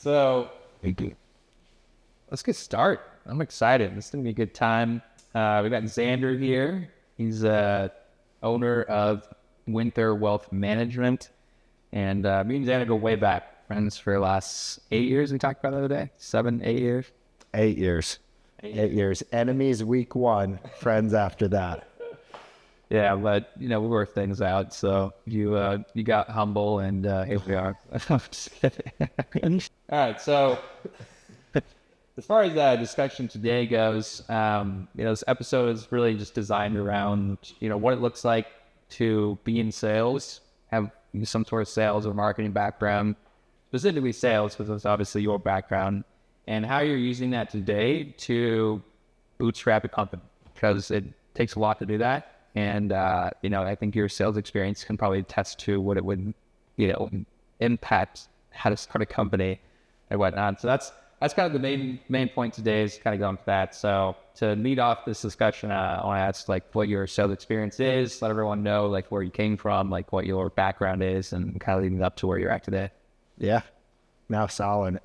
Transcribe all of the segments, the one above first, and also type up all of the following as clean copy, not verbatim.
So let's get started. I'm excited. This is going to be a good time. We got Xander here. He's owner of Winther Wealth Management. And me and Xander go way back. Friends for the last 8 years we talked about the other day. 7, 8 years? 8 years. 8 years. Enemies week 1, friends after that. Yeah, but, we work things out. So you got humble, and here we are. I'm just kidding. All right, so as far as the discussion today goes, this episode is really just designed around, what it looks like to be in sales, have some sort of sales or marketing background, specifically sales, because that's obviously your background, and how you're using that today to bootstrap a company, because it takes a lot to do that. And, I think your sales experience can probably attest to what it would, impact how to start a company and whatnot. So that's kind of the main point today, is kind of going to that. So to lead off this discussion, I want to ask what your sales experience is, let everyone know where you came from, what your background is, and kind of leading up to where you're at today. Yeah, now solid.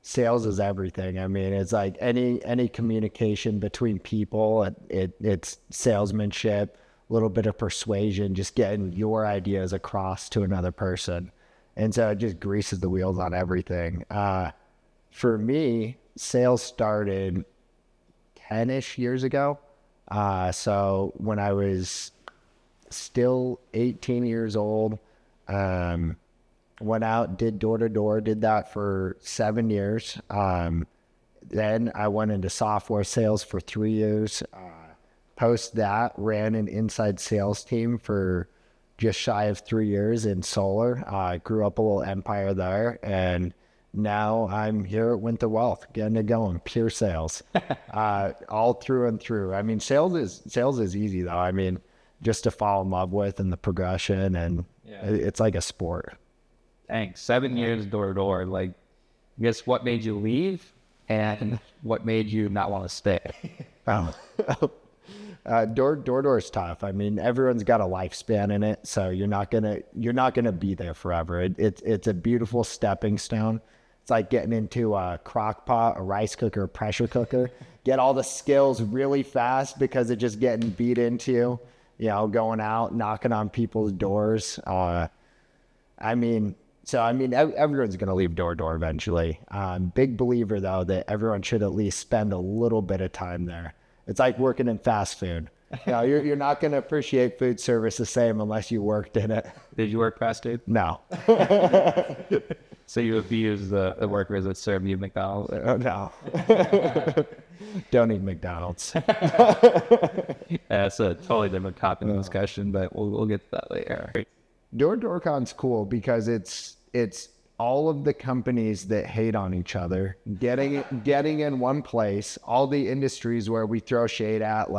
Sales is everything. I mean, it's like any communication between people. It's salesmanship, a little bit of persuasion, just getting your ideas across to another person. And so it just greases the wheels on everything. For me, sales started 10-ish years ago. So when I was still 18 years old, went out, did door-to-door, did that for 7 years. Then I went into software sales for 3 years. Post that, ran an inside sales team for just shy of 3 years in solar. Grew up a little empire there, and now I'm here at Winther Wealth, getting it going, pure sales, all through and through. I mean, sales is easy though. I mean, just to fall in love with, and the progression, and it's like a sport. Thanks. 7 years door to door. I guess what made you leave, and what made you not want to stay? Door is tough. I mean, everyone's got a lifespan in it, so you're not gonna be there forever. It's a beautiful stepping stone. It's like getting into a crock pot, a rice cooker, a pressure cooker. Get all the skills really fast, because it's just getting beat into, going out, knocking on people's doors. Everyone's going to leave door to door eventually. Big believer, though, that everyone should at least spend a little bit of time there. It's like working in fast food. You're not going to appreciate food service the same unless you worked in it. Did you work fast food? No. So you abuse the workers that serve you McDonald's? No. Don't eat McDonald's. That's a totally different topic of discussion, but we'll get to that later. Door-to-door-con's cool because it's all of the companies that hate on each other getting in one place. All the industries where we throw shade at,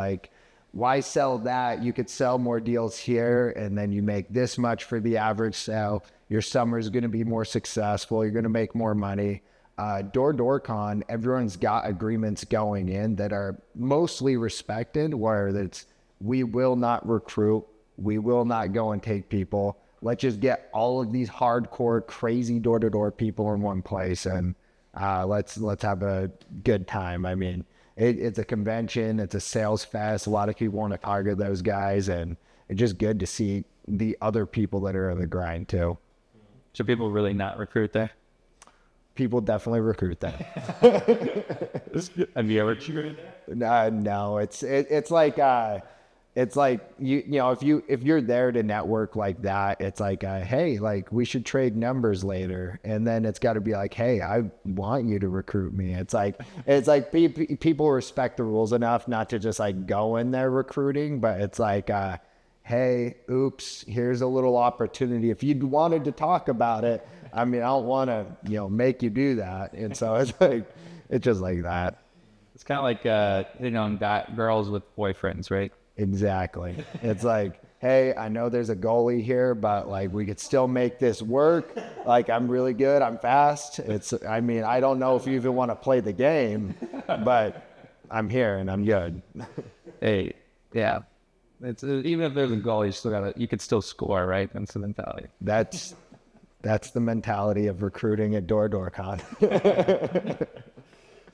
why sell that? You could sell more deals here, and then you make this much for the average sale. Your summer's going to be more successful. You're going to make more money. Door-to-door-con, everyone's got agreements going in that are mostly respected, where it's, we will not recruit, we will not go and take people. Let's just get all of these hardcore, crazy door-to-door people in one place, and let's have a good time. I mean, it's a convention, it's a sales fest. A lot of people want to target those guys, and it's just good to see the other people that are in the grind too. Should people really not recruit there? People definitely recruit there. Have you ever recruited there? No, it's like if you're there to network like that, it's like hey, we should trade numbers later, and then it's got to be like, hey, I want you to recruit me. It's like people respect the rules enough not to just go in there recruiting, but it's like hey, oops, here's a little opportunity. If you wanted to talk about it, I mean, I don't want to make you do that. And so it's just like that. It's kind of like girls with boyfriends, right? Exactly. It's like, hey, I know there's a goalie here, but we could still make this work. I'm really good. I'm fast. I don't know if you even want to play the game, but I'm here and I'm good. Hey, yeah. It's even if there's a goal, you could still score, right? That's the mentality. That's That's the mentality of recruiting at DoorCon.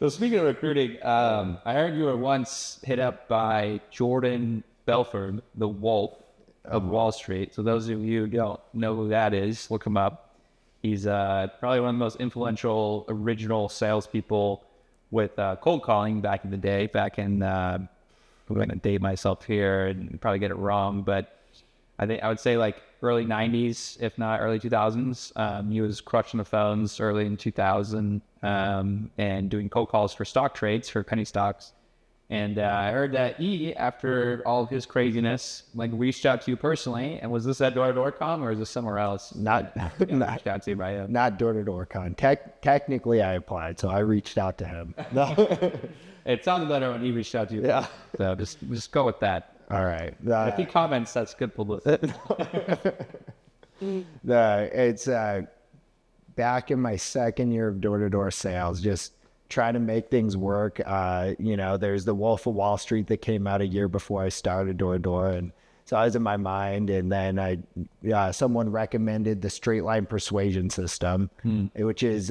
So speaking of recruiting, I heard you were once hit up by Jordan Belfort, the Wolf of Wall Street. So those of you who don't know who that is, look him up. He's probably one of the most influential original salespeople with cold calling back in the day. Back in, I'm going to date myself here and probably get it wrong, but I would say like early 90s, if not early 2000s. He was crushing the phones early in 2000 and doing cold calls for stock trades for penny stocks. And I heard that he, after all of his craziness, like reached out to you personally. And was this at DoorCon or is this somewhere else? Not Reached out to you by him. Not DoorCon. Technically, I applied, so I reached out to him. It sounded better when he reached out to you. Yeah. So just go with that. All right. If he comments, that's good publicity. It's back in my second year of door-to-door sales, just trying to make things work. There's the Wolf of Wall Street that came out a year before I started door-to-door, and so I was in my mind. And then someone recommended the straight line persuasion system, which is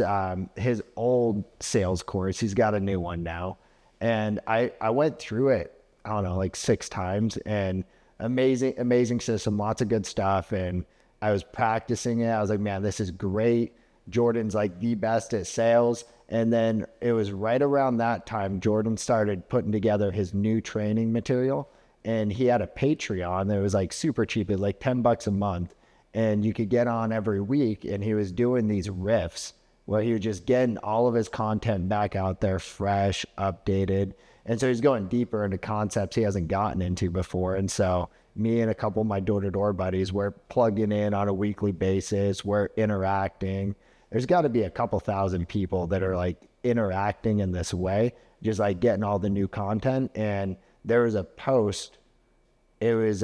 his old sales course. He's got a new one now, and I went through it, I don't know, like 6 times, and amazing system, lots of good stuff. And I was practicing it. I was like, man, this is great. Jordan's like the best at sales. And then it was right around that time, Jordan started putting together his new training material, and he had a Patreon that was like super cheap. It was like $10 a month, and you could get on every week. And he was doing these riffs where he was just getting all of his content back out there, fresh, updated. And so he's going deeper into concepts he hasn't gotten into before. And so me and a couple of my door-to-door buddies, we're plugging in on a weekly basis. We're interacting. There's got to be a couple thousand people that are like interacting in this way, just like getting all the new content. And there was a post. It was,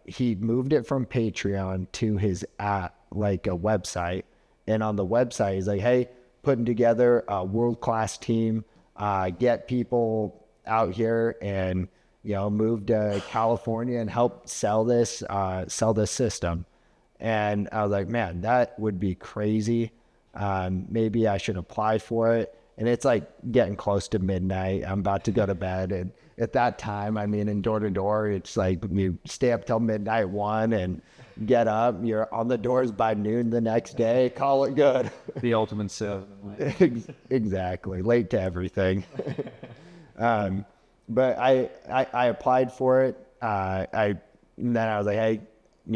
he moved it from Patreon to his app, like a website. And on the website, he's like, hey, putting together a world-class team, get people out here and, move to California and help sell this system. And I was like, man, that would be crazy. Maybe I should apply for it. And it's like getting close to midnight. I'm about to go to bed. And at that time, I mean, in door-to-door, it's like you stay up till midnight 1 and get up. You're on the doors by noon the next day. Call it good. The ultimate sales. Exactly. Late to everything. But I applied for it. Then I was like, hey,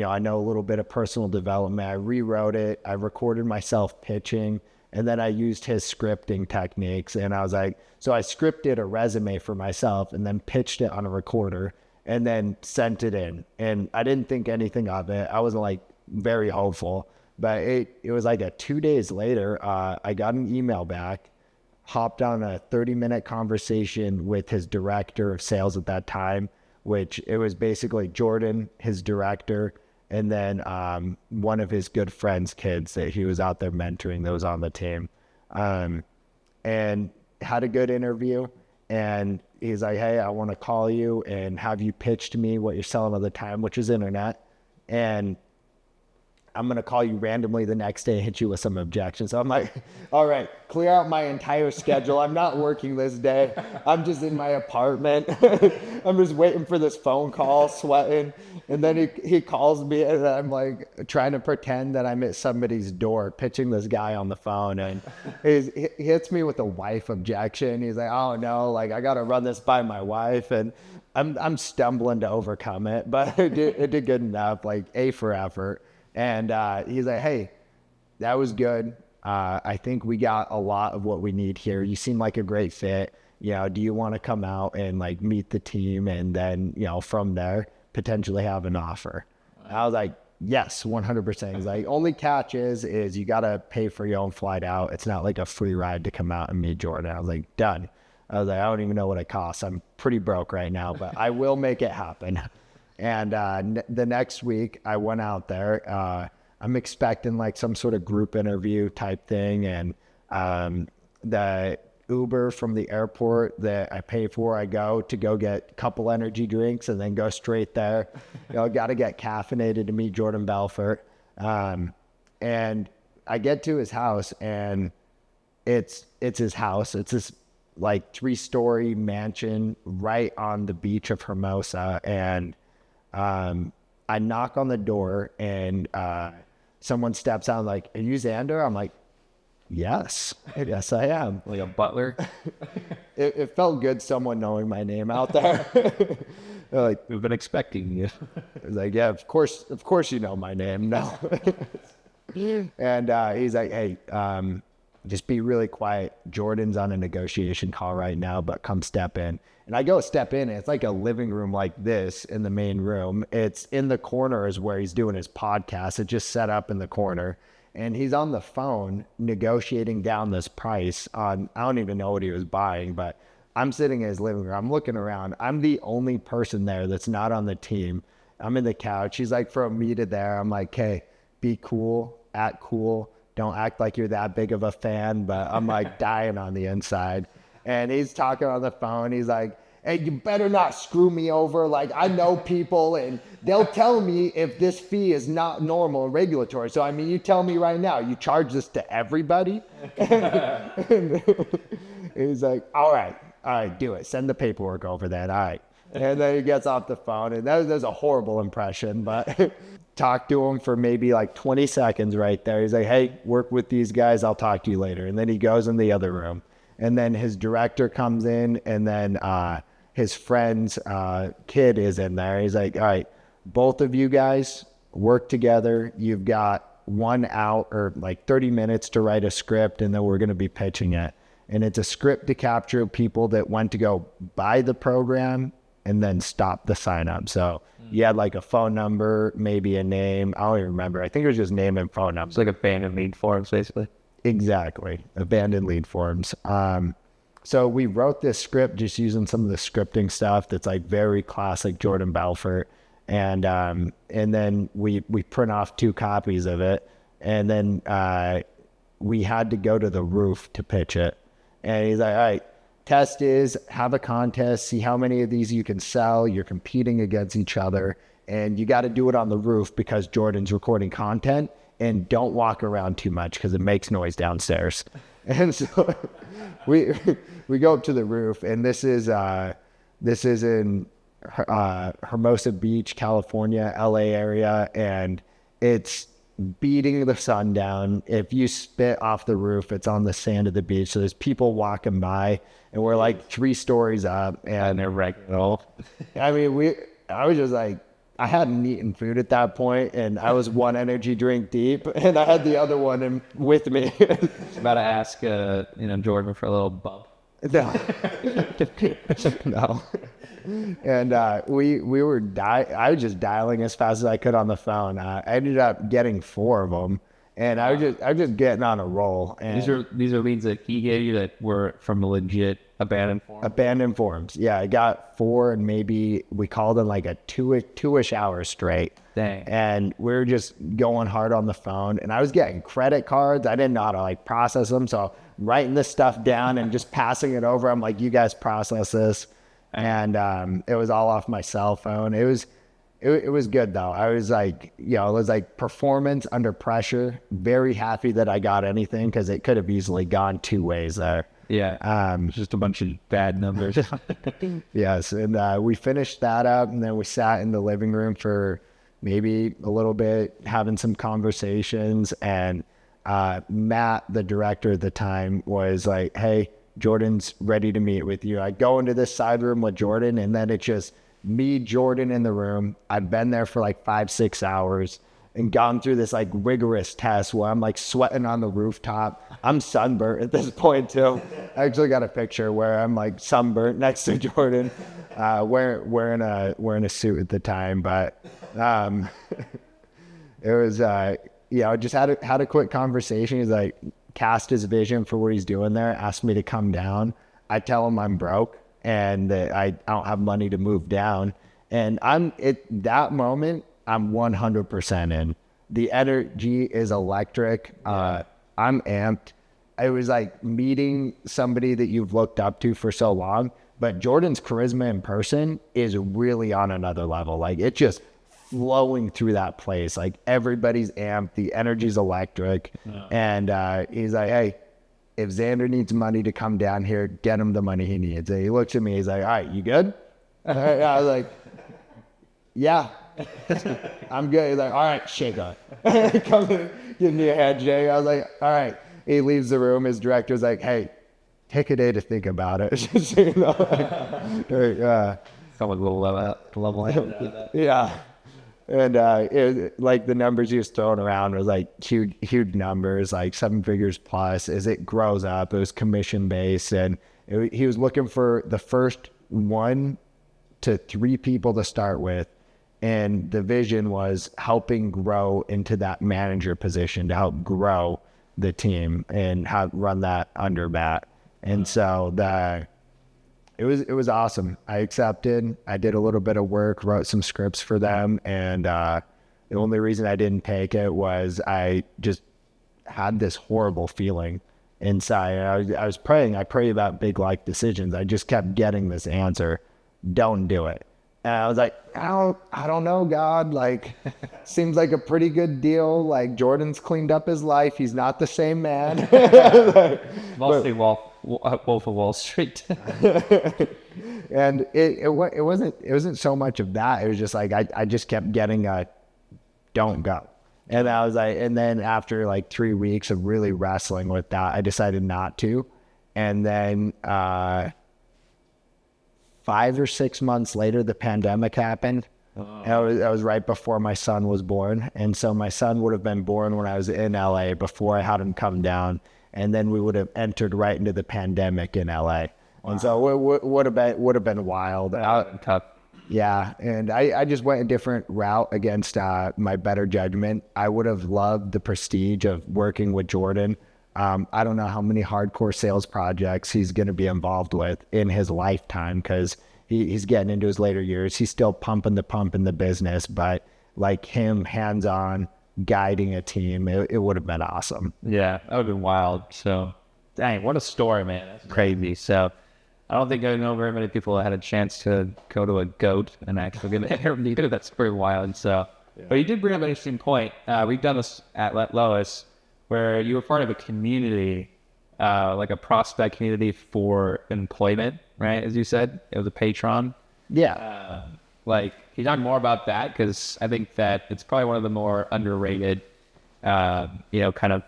I know a little bit of personal development. I rewrote it. I recorded myself pitching, and then I used his scripting techniques. And I was like, so I scripted a resume for myself and then pitched it on a recorder and then sent it in. And I didn't think anything of it. I wasn't like very hopeful, but it was like 2 days later, I got an email back, hopped on a 30-minute conversation with his director of sales at that time, which it was basically Jordan, his director, and then one of his good friends' kids that he was out there mentoring that was on the team, and had a good interview. And he's like, hey, I want to call you and have you pitch to me what you're selling all the time, which is internet. And I'm going to call you randomly the next day and hit you with some objections. So I'm like, all right, clear out my entire schedule. I'm not working this day. I'm just in my apartment. I'm just waiting for this phone call, sweating. And then he calls me, and I'm like trying to pretend that I'm at somebody's door pitching this guy on the phone. And he hits me with a wife objection. He's like, oh no, like I got to run this by my wife. And I'm stumbling to overcome it, but it did good enough, like A for effort. And he's like, hey, that was good. I think we got a lot of what we need here. You seem like a great fit. Do you want to come out and like meet the team and then, from there, potentially have an offer? Wow. I was like, yes, 100%. He's like, only catch is you got to pay for your own flight out. It's not like a free ride to come out and meet Jordan. I was like, done. I was like, I don't even know what it costs. I'm pretty broke right now, but I will make it happen. And the next week I went out there. I'm expecting like some sort of group interview type thing. And the Uber from the airport that I pay for, I go get a couple energy drinks and then go straight there. Got to get caffeinated to meet Jordan Belfort. And I get to his house, and it's his house. It's this like 3-story mansion right on the beach of Hermosa. And I knock on the door, and someone steps out like, "Are you Xander?" I'm like, yes, I am. Like a butler. It felt good, someone knowing my name out there. They're like, We've been expecting you. I was like, yeah, of course you know my name. No. And he's like, hey, just be really quiet. Jordan's on a negotiation call right now, but come step in. And I go step in, and it's like a living room like this in the main room. It's in the corner is where he's doing his podcast. It's just set up in the corner. And he's on the phone negotiating down this price on, I don't even know what he was buying, but I'm sitting in his living room. I'm looking around. I'm the only person there that's not on the team. I'm in the couch. He's like, from me to there. I'm like, hey, be cool, act cool. Don't act like you're that big of a fan, but I'm like dying on the inside. And he's talking on the phone. He's like, hey, you better not screw me over. Like, I know people, and they'll tell me if this fee is not normal and regulatory. So, I mean, you tell me right now, you charge this to everybody? And he's like, all right, do it. Send the paperwork over then. All right. And then he gets off the phone, and that was a horrible impression, but talk to him for maybe like 20 seconds right there. He's like, hey, work with these guys. I'll talk to you later. And then he goes in the other room, and then his director comes in, and then his friend's kid is in there. He's like, all right, both of you guys work together. You've got 1 hour or like 30 minutes to write a script, and then we're going to be pitching it. And it's a script to capture people that went to go buy the program and then stop the sign up. So you had like a phone number, maybe a name. I don't even remember. I think it was just name and phone number. It's like abandoned lead forms, basically. Exactly. Abandoned lead forms. So we wrote this script just using some of the scripting stuff that's like very classic Jordan Belfort. And then we print off 2 copies of it. And then we had to go to the roof to pitch it. And he's like, all right, test is have a contest, see how many of these you can sell. You're competing against each other, and you got to do it on the roof because Jordan's recording content, and don't walk around too much because it makes noise downstairs. And so we go up to the roof, and this is in Hermosa Beach, California, LA area, and it's beating the sun down. If you spit off the roof, it's on the sand of the beach. So there's people walking by, and we're like 3 stories up, and they're wrecking. I mean, I was just like, I hadn't eaten food at that point, and I was 1 energy drink deep, and I had the other one with me. About to ask, Jordan for a little bump. No. No. And we were I was just dialing as fast as I could on the phone. I ended up getting 4 of them, and I was just getting on a roll. And these are leads that he gave you that were from a legit abandoned form? Abandoned forms. Yeah, I got 4, and maybe we called them like a 2-ish hours straight. Dang. And we were just going hard on the phone, and I was getting credit cards. I didn't know how to like process them, so writing this stuff down and just passing it over. I'm like, you guys process this. And it was all off my cell phone. It was good though. I was like, it was like performance under pressure. Very happy that I got anything because it could have easily gone 2 ways there. Yeah. Just a bunch of bad numbers. Yes. And we finished that up, and then we sat in the living room for maybe a little bit, having some conversations. And Matt, the director at the time, was like, hey, Jordan's ready to meet with you. I go into this side room with Jordan, and then it's just me, Jordan in the room. I've been there for like 5-6 hours and gone through this like rigorous test where I'm like sweating on the rooftop. I'm sunburnt at this point too. I actually got a picture where I'm like sunburnt next to Jordan, wearing a suit at the time. But it was just had a quick conversation. He's like, cast his vision for what he's doing there, asked me to come down. I tell him I'm broke and that I don't have money to move down. And at that moment, I'm 100% in. The energy is electric. I'm amped. It was like meeting somebody that you've looked up to for so long. But Jordan's charisma in person is really on another level. Like, it just flowing through that place. Like everybody's amped, the energy's electric. And he's like, hey, if Xander needs money to come down here, get him the money he needs. And he looks at me, he's like, all right, you good? I was like, yeah, I'm good. He's like, all right, shake on it. Come in, give me a handshake. I was like, all right. He leaves the room. His director's like, hey, take a day to think about it. Just so you know, Someone will level. Yeah. And like the numbers he was throwing around was like huge numbers, like 7 figures plus. As it grows up, it was commission based, and he was looking for the first 1 to 3 people to start with, and the vision was helping grow into that manager position to help grow the team and how run that under Matt. And so it was awesome. I accepted. I did a little bit of work, wrote some scripts for them, and the only reason I didn't take it was I just had this horrible feeling inside. I was praying. I pray about big life decisions. I just kept getting this answer: don't do it. And I was like, I don't know, God. Like, seems like a pretty good deal. Like, Jordan's cleaned up his life. He's not the same man. Mostly Wolf of Wall Street. And it wasn't so much of that. It was just like I just kept getting a don't go. And I was like, and then after like 3 weeks of really wrestling with that, I decided not to. And then 5 or 6 months later, the pandemic happened. And that was right before my son was born. And so my son would have been born when I was in LA before I had him come down. And then we would have entered right into the pandemic in LA. Wow. And so it would have been wild. Tough. Yeah. And I just went a different route against my better judgment. I would have loved the prestige of working with Jordan. I don't know how many hardcore sales projects he's going to be involved with in his lifetime, because he's getting into his later years. He's still pumping the pump in the business, but like him hands-on guiding a team, it would have been awesome. Yeah, that would have been wild. So, dang, what a story, man. That's crazy. So, I don't think I know very many people that had a chance to go to a GOAT and actually get an interview. That's pretty wild. So, but you did bring up an interesting point. We've done this at Lois, where you were part of a community, like a prospect community for employment, right? As you said, it was a Patreon. Yeah. Like, can you talk more about that? Because I think that it's probably one of the more underrated, kind of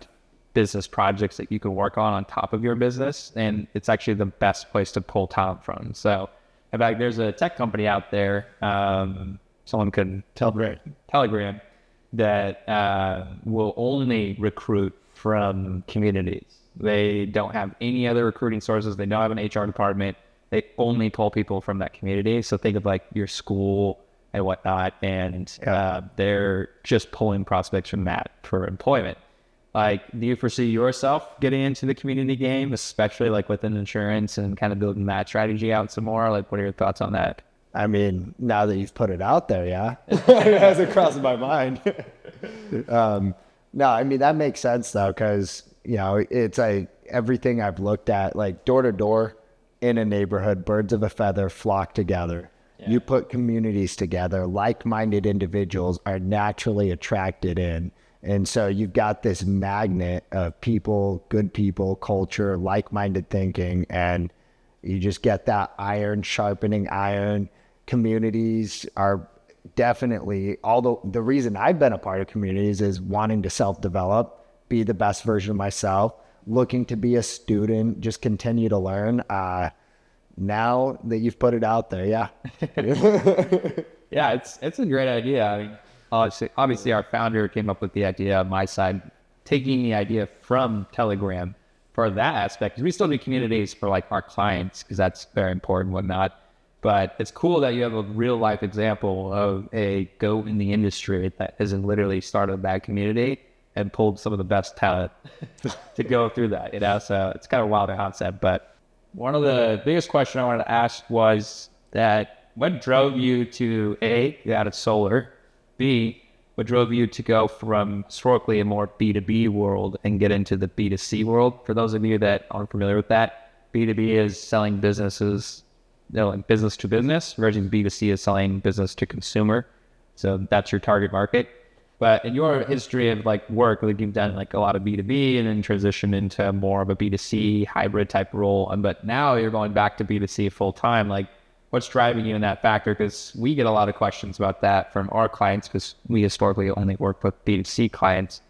business projects that you can work on top of your business. And it's actually the best place to pull talent from. So, in fact, there's a tech company out there, someone can Telegram, that will only recruit from communities. They don't have any other recruiting sources. They don't have an HR department. They only pull people from that community. So think of like your school and whatnot, and they're just pulling prospects from that for employment. Like, do you foresee yourself getting into the community game, especially like within insurance, and kind of building that strategy out some more? Like, what are your thoughts on that? I mean, now that you've put it out there, yeah, it hasn't crossed my mind. No, I mean, that makes sense though, because, it's like everything I've looked at, like door to door in a neighborhood, birds of a feather flock together. Yeah. You put communities together, like-minded individuals are naturally attracted in. And so you've got this magnet of people, good people, culture, like-minded thinking, and you just get that iron sharpening iron. Communities are definitely, although the reason I've been a part of communities is wanting to self-develop, be the best version of myself, looking to be a student, just continue to learn. Now that you've put it out there, yeah. Yeah, it's a great idea. I mean, obviously our founder came up with the idea on my side, taking the idea from Telegram for that aspect, because we still do communities for like our clients, because that's very important and whatnot. But it's cool that you have a real life example of a GOAT in the industry that has literally started that community and pulled some of the best talent to go through that, So it's kind of a wild concept. But one of the biggest questions I wanted to ask was that what drove you to A, get out of solar, B, what drove you to go from historically a more B2B world and get into the B2C world? For those of you that aren't familiar with that, B2B is selling businesses, like business to business, versus B2C is selling business to consumer. So that's your target market. But in your history of like work, like you've done like a lot of B2B and then transitioned into more of a B2C hybrid type role. But now you're going back to B2C full time. Like what's driving you in that factor? Because we get a lot of questions about that from our clients because we historically only work with B2C clients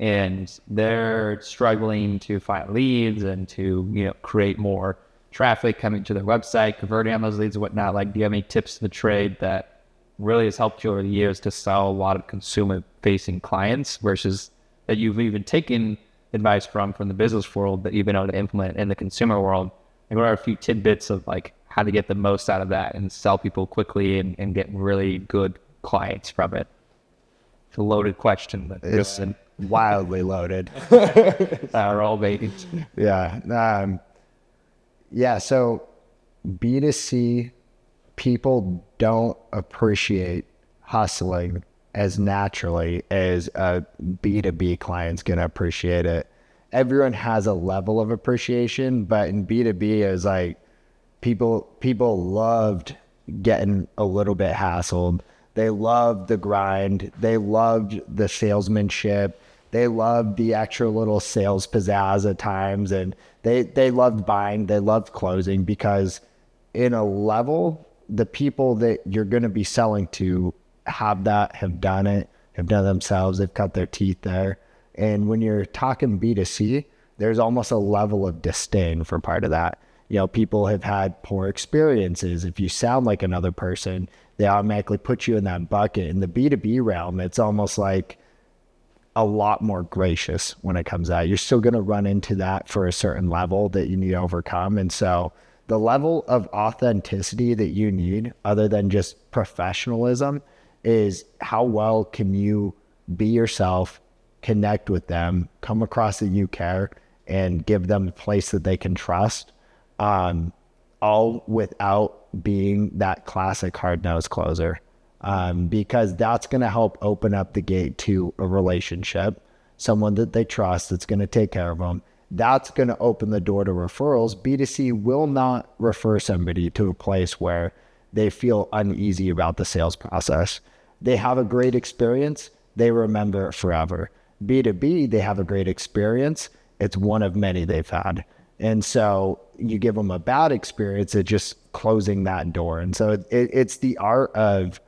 and they're struggling to find leads and to, you know, create more traffic coming to their website, converting on those leads and whatnot. Like, do you have any tips to the trade that really has helped you over the years to sell a lot of consumer facing clients versus that you've even taken advice from the business world that you've been able to implement in the consumer world? And what are a few tidbits of like how to get the most out of that and sell people quickly and get really good clients from it? It's a loaded question, but It's wildly loaded. We're all waiting. Yeah. Yeah. So B2C people don't appreciate hustling as naturally as a B2B client's going to appreciate it. Everyone has a level of appreciation, but in B2B is like people loved getting a little bit hassled. They loved the grind. They loved the salesmanship. They loved the extra little sales pizzazz at times. And they loved buying. They loved closing because in a level, the people that you're going to be selling to have done it, have done it themselves. They've cut their teeth there. And when you're talking B2C, there's almost a level of disdain for part of that. You know, people have had poor experiences. If you sound like another person, they automatically put you in that bucket. In the B2B realm, it's almost like a lot more gracious when it comes out. You're still going to run into that for a certain level that you need to overcome. And so the level of authenticity that you need, other than just professionalism, is how well can you be yourself, connect with them, come across that you care, and give them a place that they can trust, all without being that classic hard-nosed closer. Because that's going to help open up the gate to a relationship, someone that they trust that's going to take care of them. That's going to open the door to referrals. B2C will not refer somebody to a place where they feel uneasy about the sales process. They have a great experience. They remember it forever. B2B, they have a great experience. It's one of many they've had. And so you give them a bad experience, it's just closing that door. And so it's the art of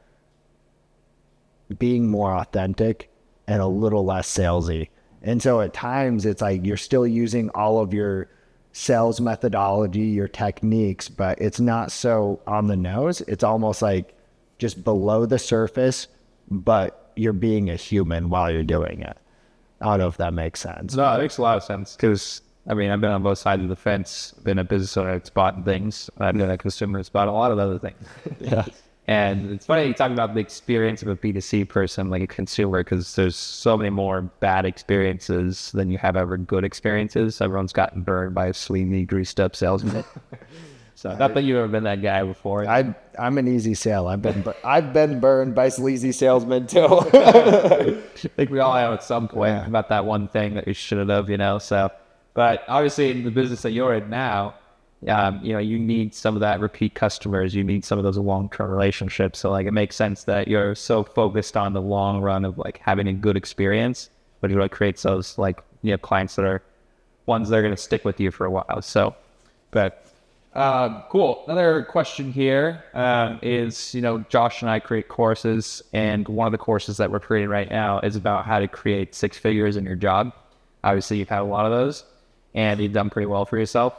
being more authentic and a little less salesy. And so at times it's like you're still using all of your sales methodology, your techniques, but it's not so on the nose. It's almost like just below the surface, but you're being a human while you're doing it. I don't know if that makes sense. No, it makes a lot of sense because, I mean, I've been on both sides of the fence. I've been a business owner that's bought things. I've been a consumer that's bought a lot of other things. Yeah. And it's funny you talk about the experience of a B2C person, like a consumer, because there's so many more bad experiences than you have ever good experiences. Everyone's gotten burned by a sleazy, greased up salesman. So not that you've ever been that guy before. I'm an easy sale. I've been burned by sleazy salesmen too. I think we all have at some point about that one thing that we should have, you know. So, but obviously in the business that you're in now, you know, you need some of that repeat customers. You need some of those long-term relationships. So like, it makes sense that you're so focused on the long run of like having a good experience, but it really creates those like, you know, clients that are ones that are going to stick with you for a while. So, but cool. Another question here is, you know, Josh and I create courses, and one of the courses that we're creating right now is about how to create 6 figures in your job. Obviously, you've had a lot of those, and you've done pretty well for yourself.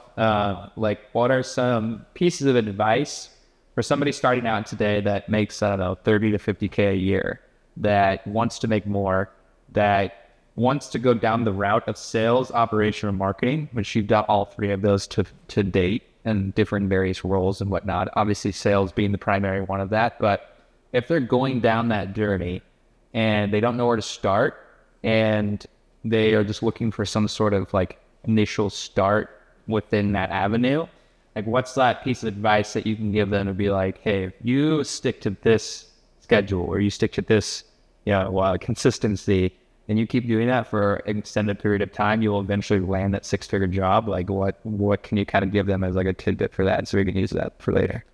Like, what are some pieces of advice for somebody starting out today that makes, I don't know, 30 to 50K a year, that wants to make more, that wants to go down the route of sales, operation, and marketing, which you've done all 3 of those to date and different various roles and whatnot. Obviously, sales being the primary one of that. But if they're going down that journey and they don't know where to start and they are just looking for some sort of like initial start within that avenue, like what's that piece of advice that you can give them to be like, hey, if you stick to this schedule or you stick to this, you know, consistency, and you keep doing that for an extended period of time, you will eventually land that 6-figure job. Like what can you kind of give them as like a tidbit for that so we can use that for later?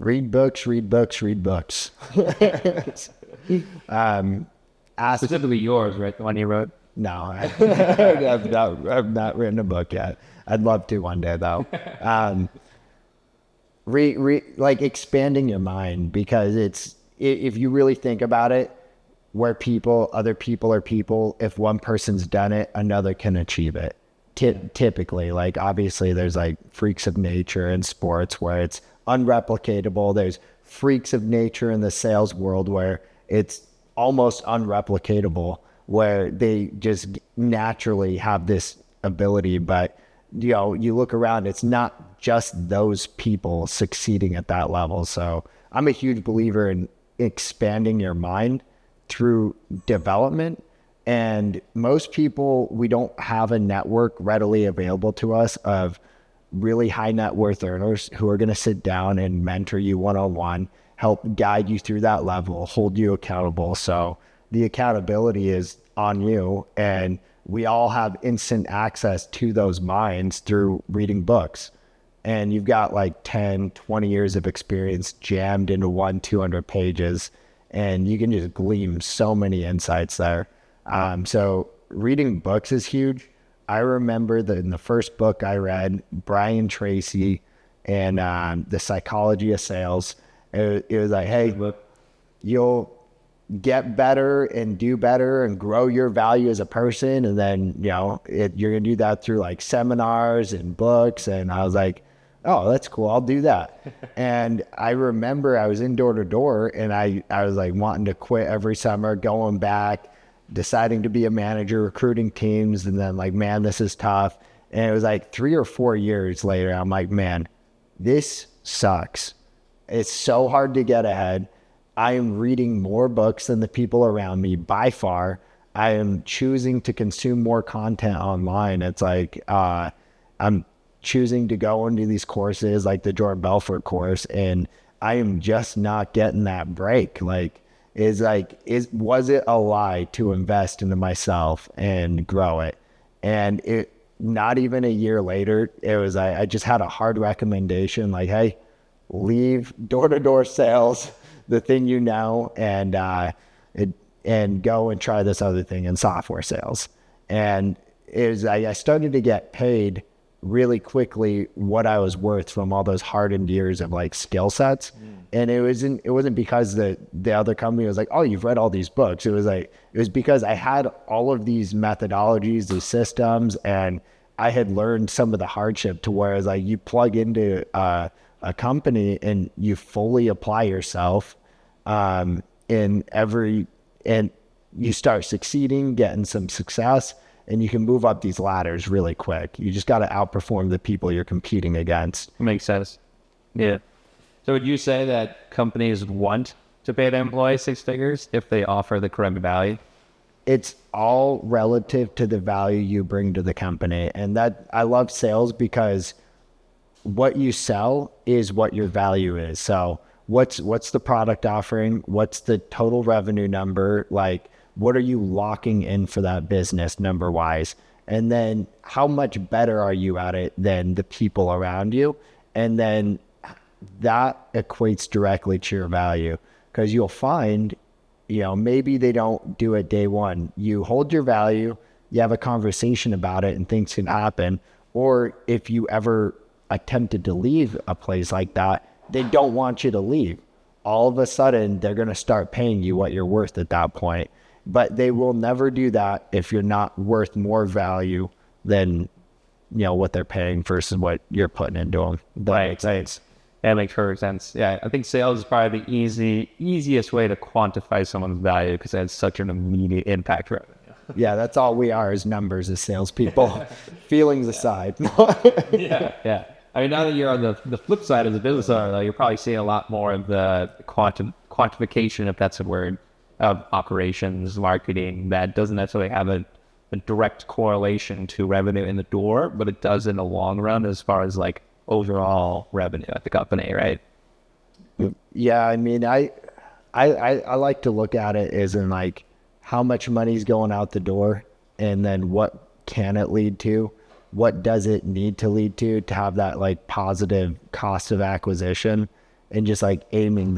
Read books, read books, read books. Specifically yours, right? The one you wrote. No, I've not written a book yet. I'd love to one day though. Like expanding your mind, because if you really think about it, where other people are people, if one person's done it, another can achieve it. Typically, like obviously there's like freaks of nature in sports where it's unreplicatable. There's freaks of nature in the sales world where it's almost unreplicatable, where they just naturally have this ability. But you look around, it's not just those people succeeding at that level. So I'm a huge believer in expanding your mind through development. And most people, we don't have a network readily available to us of really high net worth earners who are going to sit down and mentor you one-on-one, help guide you through that level, hold you accountable. So the accountability is on you, and we all have instant access to those minds through reading books. And you've got like 10, 20 years of experience jammed into 200 pages, and you can just glean so many insights there. So reading books is huge. I remember that in the first book I read, Brian Tracy and The Psychology of Sales, it was like, hey, you'll get better and do better and grow your value as a person. And then, you're going to do that through like seminars and books. And I was like, oh, that's cool. I'll do that. And I remember I was in door to door, and I was like wanting to quit every summer, going back, deciding to be a manager, recruiting teams. And then like, man, this is tough. And it was like 3 or 4 years later, I'm like, man, this sucks. It's so hard to get ahead. I am reading more books than the people around me by far. I am choosing to consume more content online. It's like, I'm choosing to go into these courses like the Jordan Belfort course, and I am just not getting that break. Was it a lie to invest into myself and grow it? And it, not even a year later, it was, I just had a hard recommendation, like, hey, leave door-to-door sales, the thing and go and try this other thing in software sales. And I started to get paid really quickly what I was worth from all those hardened years of like skill sets. And it wasn't because the other company was like, oh, you've read all these books. It was because I had all of these methodologies, these systems, and I had learned some of the hardship to where it's like you plug into a company and you fully apply yourself and you start succeeding, getting some success, and you can move up these ladders really quick. You just got to outperform the people you're competing against. Makes sense. Yeah. So would you say that companies want to pay their employees 6 figures if they offer the correct value? It's all relative to the value you bring to the company. And that, I love sales because what you sell is what your value is. So what's the product offering? What's the total revenue number? Like, what are you locking in for that business number wise? And then how much better are you at it than the people around you? And then that equates directly to your value, because you'll find, maybe they don't do it day one. You hold your value, you have a conversation about it, and things can happen. Or if you ever attempted to leave a place like that, they don't want you to leave. All of a sudden, they're going to start paying you what you're worth at that point. But they will never do that if you're not worth more value than, what they're paying versus what you're putting into them. That makes sense. That makes perfect sense. Yeah, I think sales is probably the easiest way to quantify someone's value, because it has such an immediate impact revenue. Yeah, that's all we are, as numbers, as salespeople. Feelings aside. Yeah. I mean, now that you're on the flip side of the business owner, though, you're probably seeing a lot more of the quantification, if that's a word, of operations, marketing, that doesn't necessarily have a direct correlation to revenue in the door, but it does in the long run as far as like overall revenue at the company, right? Yeah, I mean, I like to look at it as in like how much money's going out the door, and then what can it lead to? What does it need to lead to have that like positive cost of acquisition, and just like aiming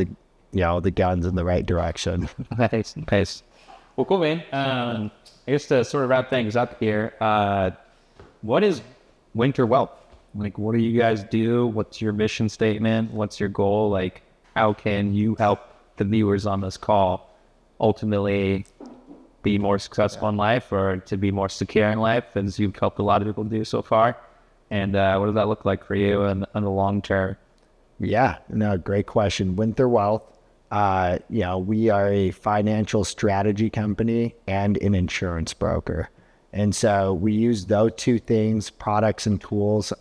the guns in the right direction. Nice. Well, cool, man. I guess to sort of wrap things up here, what is Winther Wealth? Like, what do you guys do? What's your mission statement? What's your goal? Like, how can you help the viewers on this call ultimately be more successful in life, or to be more secure in life, as you've helped a lot of people do so far? And what does that look like for you in the long term? Yeah, no, great question. Winther Wealth, we are a financial strategy company and an insurance broker. And so we use those two things, products and tools.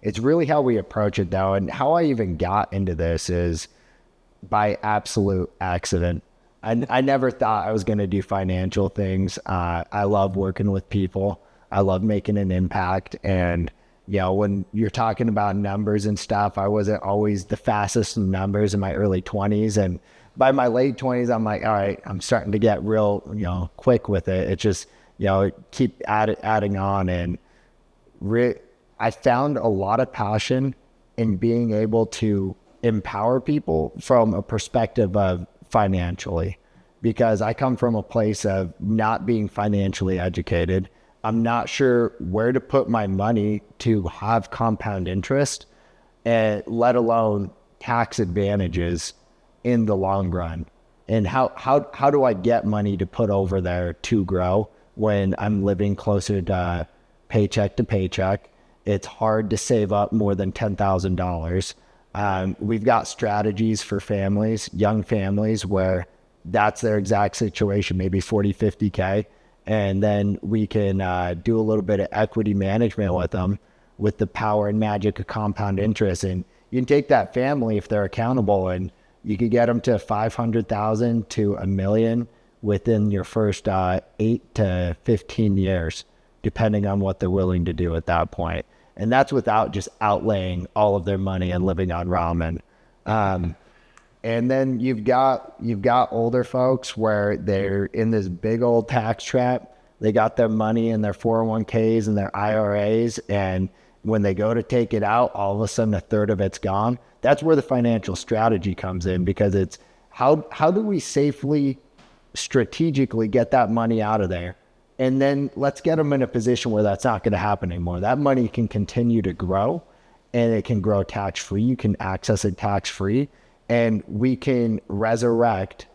It's really how we approach it, though. And how I even got into this is by absolute accident. I never thought I was going to do financial things. I love working with people. I love making an impact. And, when you're talking about numbers and stuff, I wasn't always the fastest in numbers in my early 20s. And by my late 20s, I'm like, all right, I'm starting to get real, quick with it. It's just, keep adding on. And I found a lot of passion in being able to empower people from a perspective of financially, because I come from a place of not being financially educated. I'm not sure where to put my money to have compound interest, and let alone tax advantages in the long run. And how do I get money to put over there to grow when I'm living closer to paycheck to paycheck? It's hard to save up more than $10,000. We've got strategies for families, young families, where that's their exact situation, maybe 40, 50K. And then we can do a little bit of equity management with them with the power and magic of compound interest. And you can take that family, if they're accountable, and you could get them to 500,000 to $1 million within your first 8 to 15 years, depending on what they're willing to do at that point. And that's without just outlaying all of their money and living on ramen. And then you've got older folks where they're in this big old tax trap. They got their money in their 401ks and their IRAs, and when they go to take it out, all of a sudden a third of it's gone. That's where the financial strategy comes in, because it's how do we safely, strategically get that money out of there? And then let's get them in a position where that's not going to happen anymore. That money can continue to grow, and it can grow tax-free. You can access it tax-free, and we can resurrect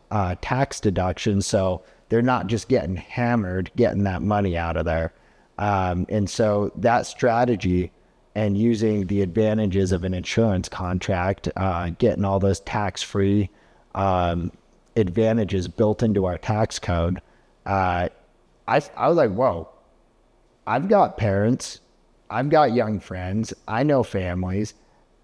tax deductions, so they're not just getting hammered, getting that money out of there. And so that strategy, and using the advantages of an insurance contract, getting all those tax-free advantages built into our tax code, I was like, whoa, I've got parents, I've got young friends, I know families.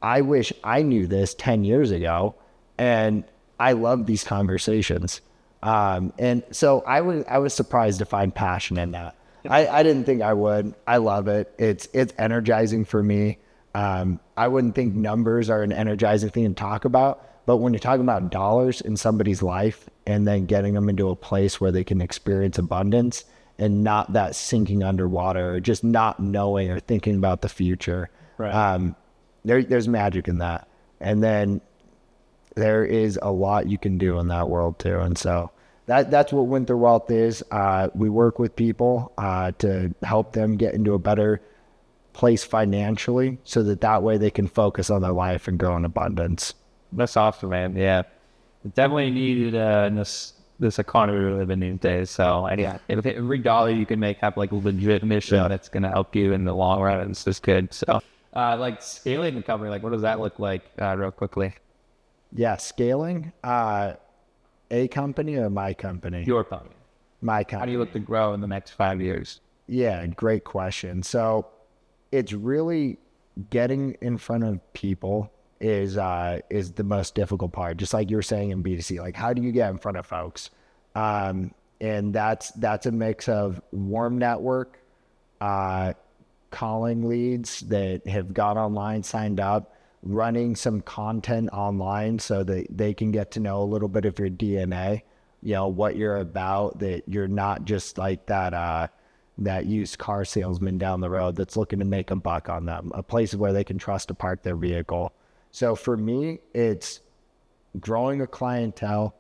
I wish I knew this 10 years ago, and I love these conversations. And so I was surprised to find passion in that. I didn't think I would. I love it. It's energizing for me. I wouldn't think numbers are an energizing thing to talk about, but when you're talking about dollars in somebody's life and then getting them into a place where they can experience abundance and not that sinking underwater or just not knowing or thinking about the future, right. There's magic in that. And then there is a lot you can do in that world too. And so that's what Winther Wealth is. We work with people to help them get into a better place financially, so that way they can focus on their life and grow in abundance. That's awesome, man. Yeah, it definitely needed in this economy we live in these days. So yeah, if every dollar you can make have like a legit mission that's going to help you in the long run, it's just good. So like scaling the company, like what does that look like real quickly? Yeah, scaling. A company or my company? Your company. My company. How do you look to grow in the next 5 years? Yeah, great question. So it's really getting in front of people is the most difficult part. Just like you were saying in B2C, like how do you get in front of folks? And that's a mix of warm network, calling leads that have got online, signed up, running some content online so that they can get to know a little bit of your DNA, what you're about, that you're not just like that used car salesman down the road that's looking to make a buck on them, a place where they can trust to park their vehicle. So for me, it's growing a clientele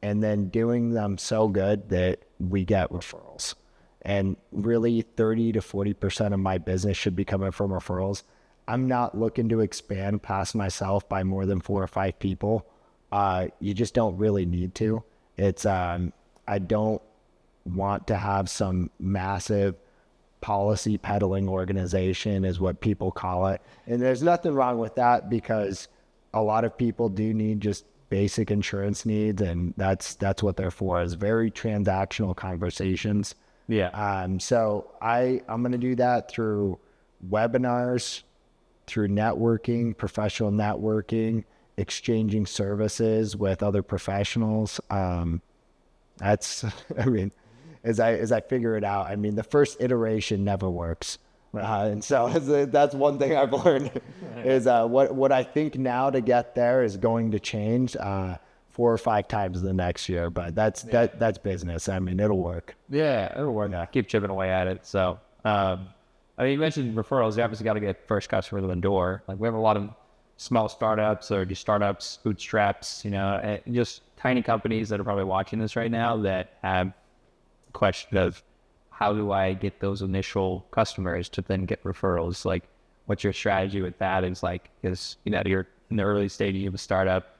and then doing them so good that we get referrals. And really 30 to 40% of my business should be coming from referrals. I'm not looking to expand past myself by more than 4 or 5 people. You just don't really need to. It's, I don't want to have some massive policy peddling organization is what people call it. And there's nothing wrong with that, because a lot of people do need just basic insurance needs, and that's what they're for, is very transactional conversations. Yeah. So I'm going to do that through webinars, through networking, professional networking, exchanging services with other professionals. That's, I mean, as I figure it out, I mean, the first iteration never works. And so that's one thing I've learned is what I think now to get there is going to change 4 or 5 times the next year. But that's business. I mean, it'll work. Yeah, it'll work. Yeah. Keep chipping away at it. So, I mean, you mentioned referrals. You obviously got to get first customer to the door. Like, we have a lot of small startups or just startups, bootstraps, and just tiny companies that are probably watching this right now that have a question of, how do I get those initial customers to then get referrals? Like, what's your strategy with that? It's like, because, you're in the early stages of a startup,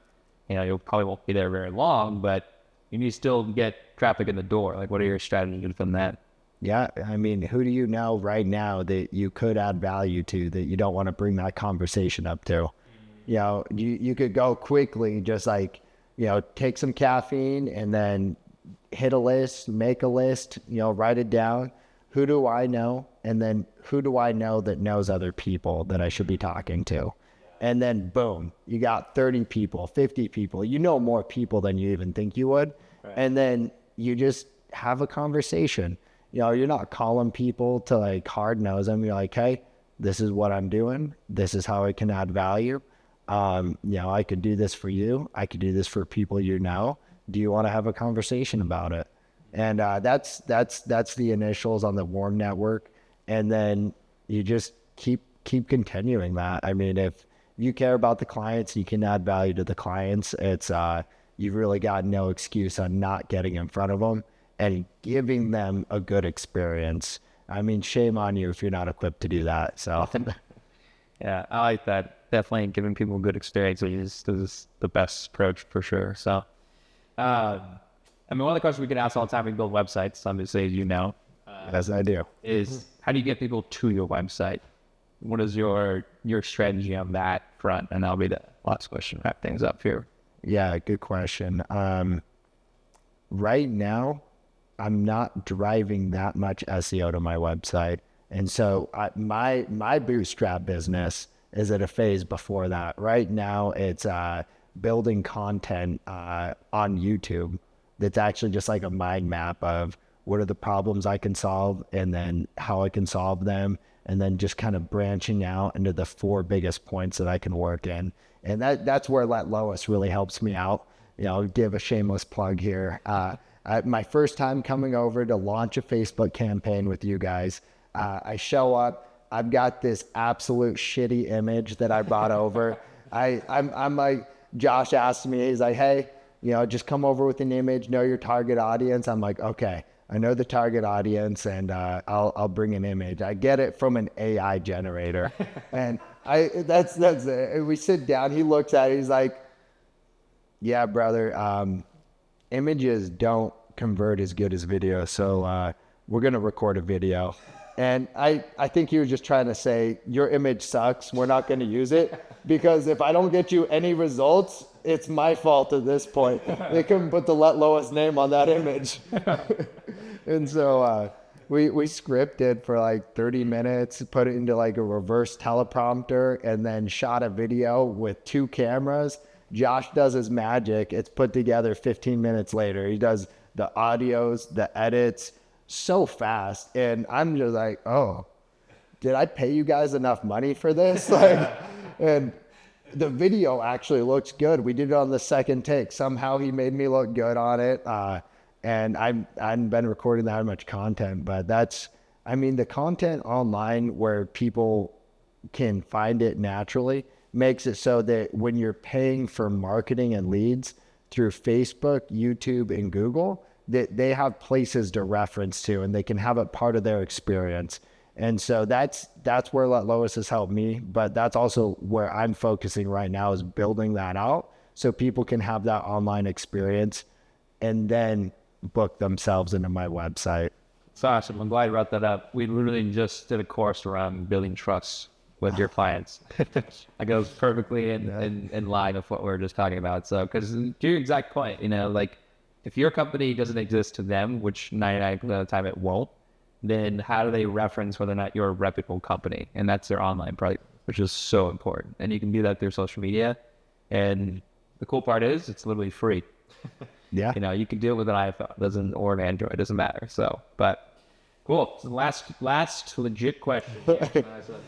you probably won't be there very long, but you need to still get traffic in the door. Like, what are your strategies from that? Yeah. I mean, who do you know right now that you could add value to that you don't want to bring that conversation up to? You could go quickly, just like, take some caffeine and then hit a list, make a list, write it down. Who do I know? And then who do I know that knows other people that I should be talking to? And then boom, you got 30 people, 50 people, more people than you even think you would. Right. And then you just have a conversation. You're not calling people to like hard nose them. You're like, hey, this is what I'm doing. This is how I can add value. I could do this for you. I could do this for people do you want to have a conversation about it? And that's the initials on the warm network. And then you just keep continuing that. I mean, if you care about the clients, you can add value to the clients. It's you've really got no excuse on not getting in front of them and giving them a good experience. I mean, shame on you if you're not equipped to do that. So yeah, I like that. Definitely giving people a good experience is the best approach for sure. So I mean, one of the questions we get asked all the time, we build websites, obviously, as you know. As I do. Is how do you get people to your website? What is your strategy on that front? And that'll be the last question to wrap things up here. Yeah, good question. Right now, I'm not driving that much SEO to my website. And so my bootstrap business is at a phase before that. Right now, it's building content on YouTube that's actually just like a mind map of what are the problems I can solve and then how I can solve them, and then just kind of branching out into the 4 biggest points that I can work in. And that's where Let Lois really helps me out. I'll give a shameless plug here. My first time coming over to launch a Facebook campaign with you guys, I show up, I've got this absolute shitty image that I brought over. I'm like, Josh asked me, he's like, hey, just come over with an image, know your target audience. I'm like, okay, I know the target audience, and I'll bring an image. I get it from an AI generator. And that's it. We sit down, he looks at it, he's like, yeah, brother, images don't convert as good as video, so we're going to record a video. And I think he was just trying to say, your image sucks, we're not going to use it, because if I don't get you any results, it's my fault at this point. They couldn't put the Let Lois name on that image. And so we scripted for like 30 minutes, put it into like a reverse teleprompter, and then shot a video with 2 cameras. Josh does his magic. It's put together 15 minutes later. He does the audios, the edits so fast. And I'm just like, oh, did I pay you guys enough money for this? And the video actually looks good. We did it on the second take. Somehow he made me look good on it. And I hadn't been recording that much content, but the content online where people can find it naturally, makes it so that when you're paying for marketing and leads through Facebook, YouTube, and Google, that they have places to reference to and they can have it part of their experience. And so that's where Let Lois has helped me, but that's also where I'm focusing right now, is building that out so people can have that online experience and then book themselves into my website. It's awesome. I'm glad you brought that up. We literally just did a course around building trust with your clients. That goes perfectly in line with what we were just talking about. So, because to your exact point, you know, like if your company doesn't exist to them, which 99% of the time it won't, then how do they reference whether or not you're a reputable company? And that's their online product, which is so important. And you can do that through social media. And the cool part is it's literally free. Yeah. You know, you can do it with an iPhone, or an Android, it doesn't matter. So, but cool. So last legit question.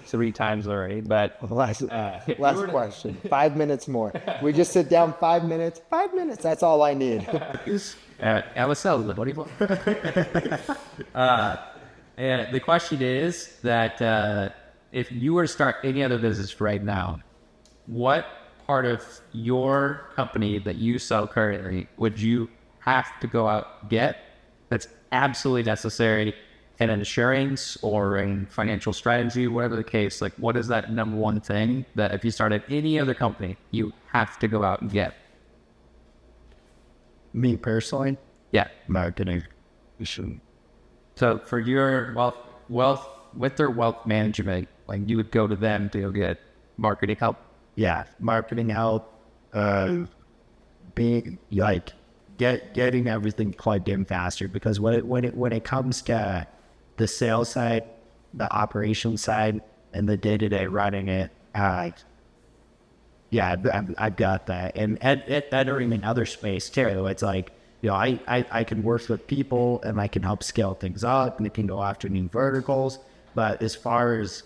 3 times already, but Last question. 5 minutes more. We just sit down 5 minutes. 5 minutes. That's all I need. I was selling it. What do you want? And the question is that if you were to start any other business right now, what part of your company that you sell currently would you have to go out and get that's absolutely necessary in insurance or in financial strategy, whatever the case? Like, what is that number one thing that if you started any other company, you have to go out and get? Me personally? Yeah. Marketing. So for your wealth management, like you would go to them to go get marketing help. Yeah, marketing help, being like getting everything plugged in faster, because when it comes to the sales side, the operations side, and the day-to-day running it, I've got that. And entering in other space too, it's like, you know, I can work with people and I can help scale things up and it can go after new verticals. But as far as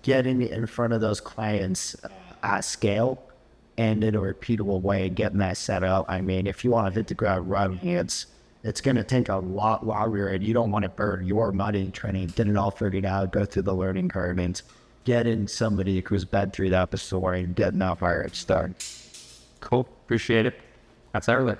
getting in front of those clients at scale and in a repeatable way, getting that set up, I mean, if you want to hit the ground running, it's going to take a lot longer, and you don't want to burn your money trying to get it all figured out, go through the learning curve, and get in somebody who's been through that before and getting off our start. Cool. Appreciate it. That's everything.